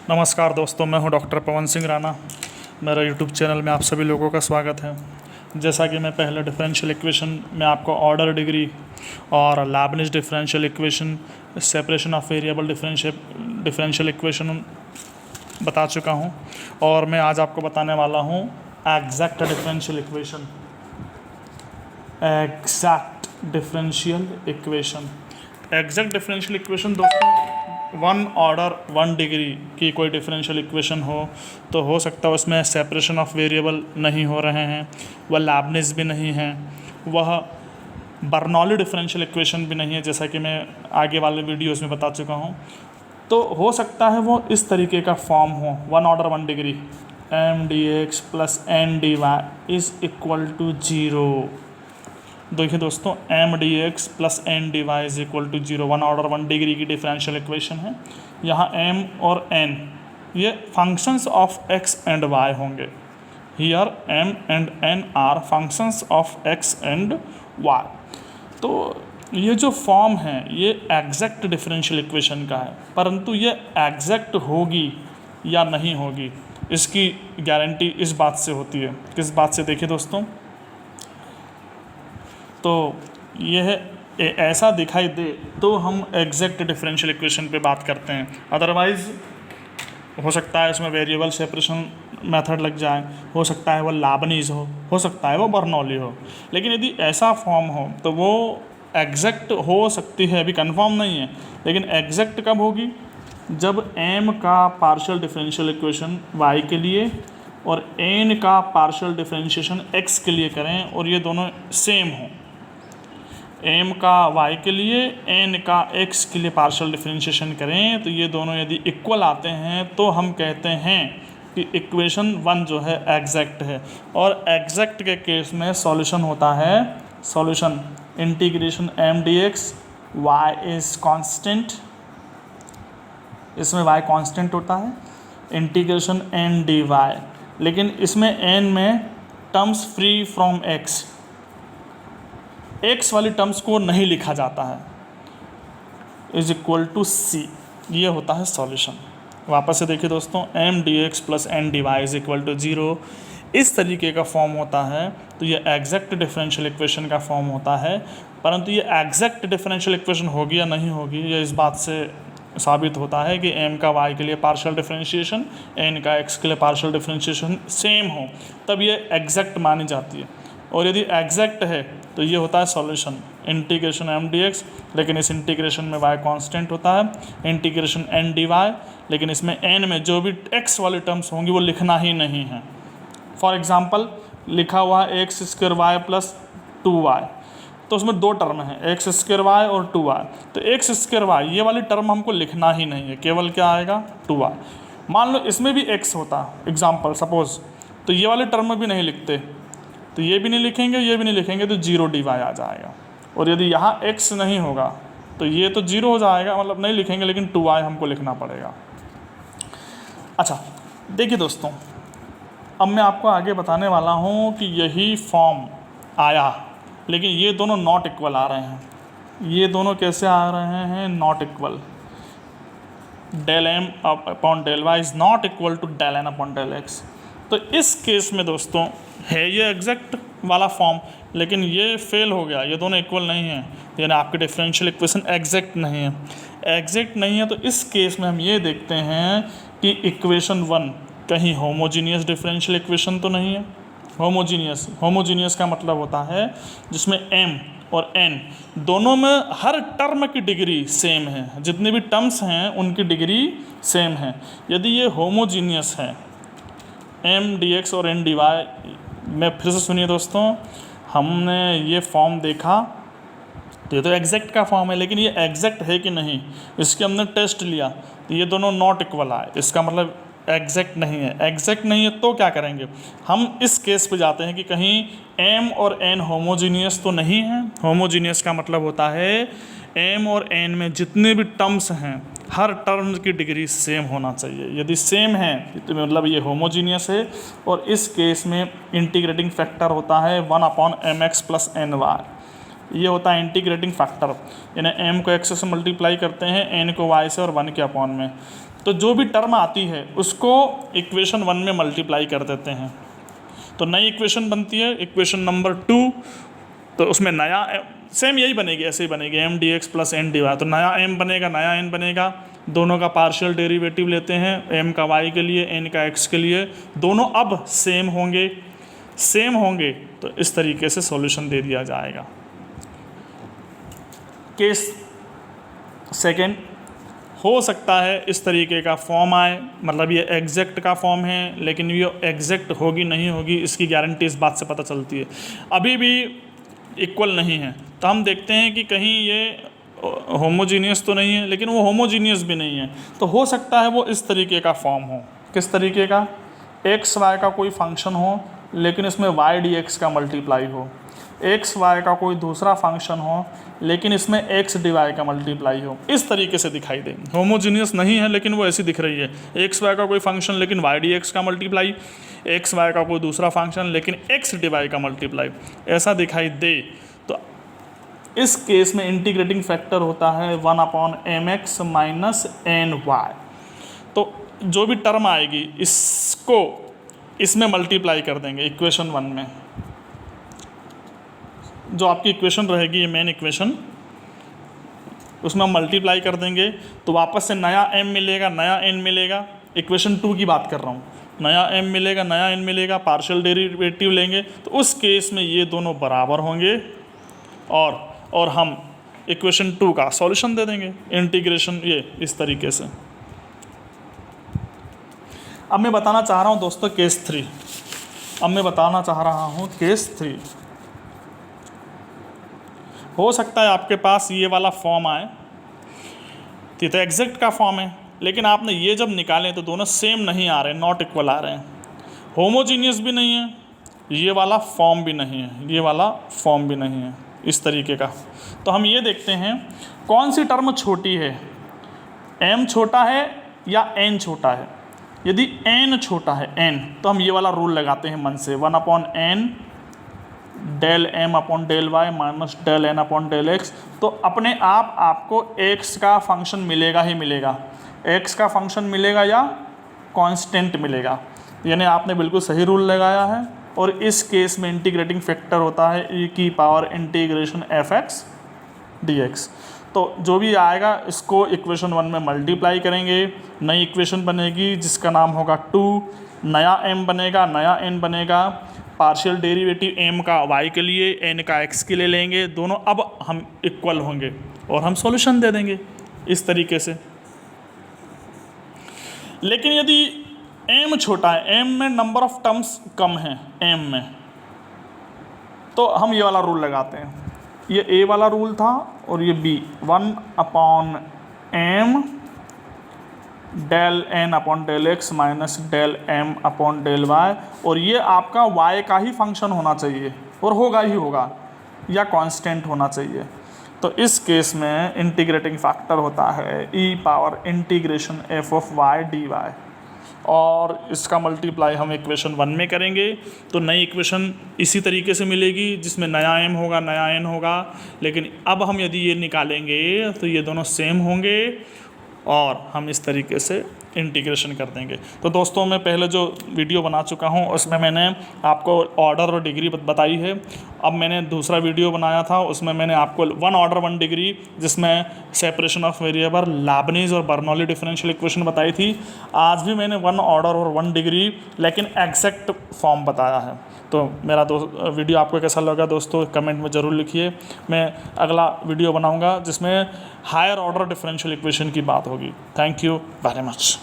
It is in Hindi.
नमस्कार दोस्तों, मैं हूं डॉक्टर पवन सिंह राणा। मेरा यूट्यूब चैनल में आप सभी लोगों का स्वागत है। जैसा कि मैं पहले डिफरेंशियल इक्वेशन में आपको ऑर्डर डिग्री और Leibniz differential equation, separation of variable differential equation बता चुका हूं, और मैं आज आपको बताने वाला हूं exact differential equation. Exact differential equation दोस्तों, वन ऑर्डर वन डिग्री की कोई डिफरेंशियल इक्वेशन हो तो हो सकता है उसमें सेपरेशन ऑफ वेरिएबल नहीं हो रहे हैं, वह लाइबनिज़ भी नहीं है, वह बर्नौली डिफरेंशियल इक्वेशन भी नहीं है, जैसा कि मैं आगे वाले वीडियोस में बता चुका हूँ। तो हो सकता है वो इस तरीके का फॉर्म हो, one order one degree M D x plus N D y is equal to zero. देखिए दोस्तों, M D x plus N D Y is equal to zero, one order one degree की डिफरेंशियल इक्वेशन है। यहाँ एम और एन ये functions of x and y होंगे। Here M and N are functions of x and y. तो ये जो फॉर्म है ये एग्जैक्ट डिफरेंशियल इक्वेशन का है, परंतु ये एग्जैक्ट होगी या नहीं होगी इसकी गारंटी इस बात से होती है। किस बात से? देखिए दोस्तों, तो यह ऐसा दिखाई दे तो हम एग्जैक्ट डिफरेंशियल इक्वेशन पे बात करते हैं, अदरवाइज़ हो सकता है इसमें वेरिएबल सेपरेशन मेथड लग जाए, हो सकता है वो लाइबनिज़ हो सकता है वो बर्नौली हो। लेकिन यदि ऐसा फॉर्म हो तो वो एग्जैक्ट हो सकती है, अभी कंफर्म नहीं है, लेकिन एग्जैक्ट कब होगी? जब एम का पार्शियल डिफरेंशियल इक्वेशन वाई के लिए और एन का पार्शियल डिफरेंशिएशन एक्स के लिए करें और ये दोनों सेम हों। एम का वाई के लिए, एन का एक्स के लिए पार्शियल डिफरेंशिएशन करें तो ये दोनों यदि इक्वल आते हैं तो हम कहते हैं कि इक्वेशन वन जो है एग्जैक्ट है। और एग्जैक्ट के केस में सॉल्यूशन होता है, solution integration M D X, Y is constant, इसमें वाई कांस्टेंट होता है, इंटीग्रेशन एन डी वाई। लेकिन इसमें एन में टर्म्स फ्री फ्रॉम एक्स वाली टर्म्स को नहीं लिखा जाता है, इज इक्वल टू सी। ये होता है सॉल्यूशन। वापस से देखिए दोस्तों, M D x plus N D Y is equal to zero, इस तरीके का फॉर्म होता है तो ये एग्जैक्ट डिफरेंशियल इक्वेशन का फॉर्म होता है। परंतु ये एग्जैक्ट डिफरेंशियल इक्वेशन होगी या नहीं होगी ये इस बात से साबित होता है कि एम का वाई के लिए पार्शियल डिफरेंशिएशन, एन का एक्स के लिए पार्शियल डिफरेंशिएशन सेम हो, तब ये एग्जैक्ट मानी जाती है। और यदि एग्जैक्ट है तो ये होता है solution integration M D X, लेकिन इस इंटीग्रेशन में वाई कांस्टेंट होता है, इंटीग्रेशन एन डी वाई, लेकिन इसमें एन में जो भी एक्स वाली टर्म्स होंगी वो लिखना ही नहीं है। फॉर एग्जांपल लिखा हुआ है X square Y plus two Y, तो उसमें दो टर्म है, एक्स स्क्वायर वाई और टू वाई। तो एक्स स्क्वायर वाई ये वाली टर्म हमको लिखना ही नहीं है, केवल क्या आएगा? Two Y. मान लो इसमें भी एक्स होता, एग्जाम्पल सपोज, तो ये वाले टर्म में भी नहीं लिखते, तो ये भी नहीं लिखेंगे, ये भी नहीं लिखेंगे, तो जीरो डी वाई आ जाएगा। और यदि यहाँ एक्स नहीं होगा तो ये तो जीरो हो जाएगा, मतलब नहीं लिखेंगे, लेकिन टू वाई हमको लिखना पड़ेगा। अच्छा देखिए दोस्तों, अब मैं आपको आगे बताने वाला हूँ कि यही फॉर्म आया, लेकिन ये दोनों नॉट इक्वल आ रहे हैं। ये दोनों कैसे आ रहे हैं? Not equal. Del M upon del Y is not equal to del N upon del X. तो इस केस में दोस्तों है ये एग्जैक्ट वाला फॉर्म, लेकिन ये फेल हो गया, ये दोनों इक्वल नहीं है, यानी आपकी डिफरेंशियल इक्वेशन एग्जैक्ट नहीं है। एग्जैक्ट नहीं है तो इस केस में हम ये देखते हैं कि इक्वेशन वन कहीं होमोजीनियस डिफरेंशियल इक्वेशन तो नहीं है। होमोजीनियस का मतलब होता है जिसमें एम और एन दोनों में हर टर्म की डिग्री सेम है, जितने भी टर्म्स हैं उनकी डिग्री सेम है। यदि ये होमोजीनियस है, एम डी एक्स और एन डी वाई में, फिर से सुनिए दोस्तों, हमने ये फॉर्म देखा तो ये तो एग्जैक्ट का फॉर्म है, लेकिन ये एग्जैक्ट है कि नहीं इसके हमने टेस्ट लिया तो ये दोनों नॉट इक्वल आए, इसका मतलब एग्जैक्ट नहीं है। एग्जैक्ट नहीं है तो क्या करेंगे? हम इस केस पे जाते हैं कि कहीं एम और एन होमोजीनियस तो नहीं है। होमोजीनियस का मतलब होता है एम और एन में जितने भी टर्म्स हैं हर टर्म की डिग्री सेम होना चाहिए। यदि सेम है तो मतलब ये होमोजीनियस है, और इस केस में इंटीग्रेटिंग फैक्टर होता है one upon M X plus N Y. ये होता है इंटीग्रेटिंग फैक्टर, यानी एम को एक्स से मल्टीप्लाई करते हैं, एन को वाई से और वन के अपॉन में। तो जो भी टर्म आती है उसको इक्वेशन 1 में मल्टीप्लाई कर देते हैं, तो नई इक्वेशन बनती है इक्वेशन नंबर 2। तो उसमें नया सेम यही बनेगी, ऐसे ही बनेगी M D x plus N D Y. तो नया एम बनेगा, नया एन बनेगा, दोनों का पार्शियल डेरिवेटिव लेते हैं, एम का वाई के लिए, एन का एक्स के लिए, दोनों अब सेम होंगे तो इस तरीके से सॉल्यूशन दे दिया जाएगा। केस सेकंड, हो सकता है इस तरीके का फॉर्म आए, मतलब ये एग्जैक्ट का फॉर्म है, लेकिन ये एग्जैक्ट होगी नहीं होगी इसकी गारंटी इस बात से पता चलती है। अभी भी इक्वल नहीं है, तो हम देखते हैं कि कहीं ये होमोजीनियस तो नहीं है, लेकिन वो होमोजीनियस भी नहीं है, तो हो सकता है वो इस तरीके का फॉर्म हो। किस तरीके का? एक्स वाई का कोई फंक्शन हो, लेकिन इसमें वाई डी एक्स का मल्टीप्लाई हो, एक्स वाई का कोई दूसरा फंक्शन हो, लेकिन इसमें एक्स डी वाई का मल्टीप्लाई हो, इस तरीके से दिखाई दे। होमोजीनियस नहीं है, लेकिन वो ऐसी दिख रही है, एक्स वाई का कोई फंक्शन लेकिन वाई डी एक्स का मल्टीप्लाई, एक्स वाई का कोई दूसरा फंक्शन लेकिन एक्स डी वाई का मल्टीप्लाई, ऐसा दिखाई दे, तो इस केस में इंटीग्रेटिंग फैक्टर होता है 1/mx माइनस एन वाई। तो जो भी टर्म आएगी इसको इसमें मल्टीप्लाई कर देंगे इक्वेशन 1 में। जो आपकी इक्वेशन रहेगी ये मेन इक्वेशन, उसमें हम मल्टीप्लाई कर देंगे तो वापस से नया m मिलेगा, नया n मिलेगा। इक्वेशन 2 की बात कर रहा हूँ, नया m मिलेगा, नया n मिलेगा, पार्शियल डेरिवेटिव लेंगे, तो उस केस में ये दोनों बराबर होंगे और हम इक्वेशन 2 का सॉल्यूशन दे देंगे, इंटीग्रेशन ये इस तरीके से। अब मैं बताना चाह रहा हूँ दोस्तों केस 3। अब मैं बताना चाह रहा हूँ केस 3। हो सकता है आपके पास ये वाला फॉर्म आए, तो एग्जैक्ट का फॉर्म है, लेकिन आपने ये जब निकालें तो दोनों सेम नहीं आ रहे, नॉट इक्वल आ रहे हैं, होमोजीनियस भी नहीं है, ये वाला फॉर्म भी नहीं है, ये वाला फॉर्म भी नहीं है, इस तरीके का। तो हम ये देखते हैं कौन सी टर्म छोटी है, m छोटा है या n छोटा है। यदि n छोटा है, n, तो हम ये वाला रूल लगाते हैं मन से, 1/n del m upon del Y minus del n upon del X. तो अपने आप आपको x का फंक्शन मिलेगा ही मिलेगा, x का फंक्शन मिलेगा या कांस्टेंट मिलेगा, यानी आपने बिल्कुल सही रूल लगाया है। और इस केस में इंटीग्रेटिंग फैक्टर होता है e की पावर इंटीग्रेशन fx dx। तो जो भी आएगा इसको इक्वेशन 1 में मल्टीप्लाई करेंगे, नई इक्वेशन बनेगी जिसका नाम होगा 2, नया m बनेगा, नया n बनेगा, पार्शियल डेरिवेटिव m का y के लिए, n का x के लिए लेंगे, दोनों अब हम इक्वल होंगे और हम सॉल्यूशन दे देंगे इस तरीके से। लेकिन यदि m छोटा है, m में नंबर ऑफ टर्म्स कम है m में, तो हम ये वाला रूल लगाते हैं, ये a वाला रूल था और ये b, 1/m del n upon del X minus del m upon del y, और ये आपका y का ही फंक्शन होना चाहिए और होगा ही होगा, या कांस्टेंट होना चाहिए। तो इस केस में इंटीग्रेटिंग फैक्टर होता है e power integration f of y dy, और इसका मल्टीप्लाई हम इक्वेशन 1 में करेंगे तो नई इक्वेशन इसी तरीके से मिलेगी जिसमें नया m होगा, नया n होगा। लेकिन अब हम यदि ये निकालेंगे तो ये दोनों सेम होंगे और हम इस तरीके से इंटीग्रेशन कर देंगे। तो दोस्तों मैं पहले जो वीडियो बना चुका हूँ उसमें मैंने आपको ऑर्डर और डिग्री बताई है। अब मैंने दूसरा वीडियो बनाया था उसमें मैंने आपको 1 ऑर्डर 1 डिग्री जिसमें सेपरेशन ऑफ वेरिएबल, लाबनीज और बर्नौली डिफरेंशियल इक्वेशन बताई थी। आज भी मैंने 1 ऑर्डर और 1 डिग्री लेकिन एग्जैक्ट फॉर्म बताया है। तो मेरा वीडियो आपको कैसा लगा दोस्तों कमेंट में ज़रूर लिखिए। मैं अगला वीडियो बनाऊंगा जिसमें हायर ऑर्डर डिफरेंशियल इक्वेशन की बात होगी। Thank you very much.